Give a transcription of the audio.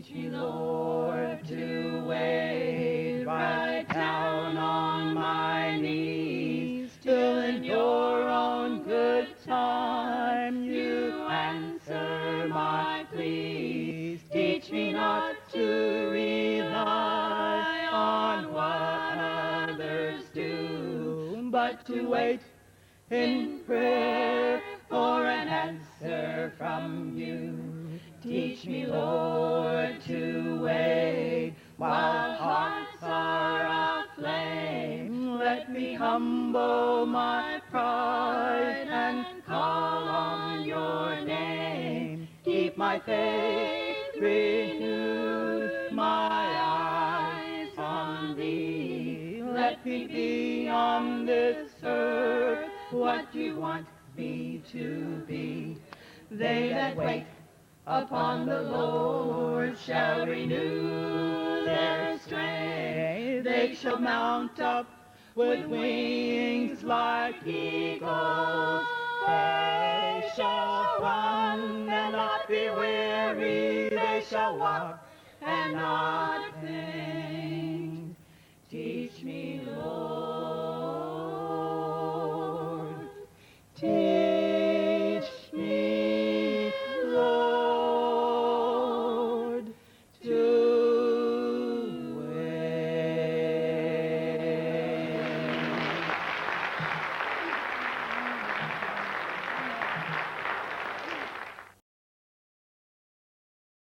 Teach me, Lord, to wait right down on my knees, till in your own good time you answer my pleas. Teach me not to rely on what others do, but to wait in prayer for an answer from you. Teach me, Lord, to wait while hearts are aflame. Let me humble my pride and call on your name. Keep my faith renewed, my eyes on thee. Let me be on this earth what you want me to be. They that wait upon the Lord shall renew their strength. They shall mount up with wings like eagles. They shall run and not be weary. They shall walk and not faint.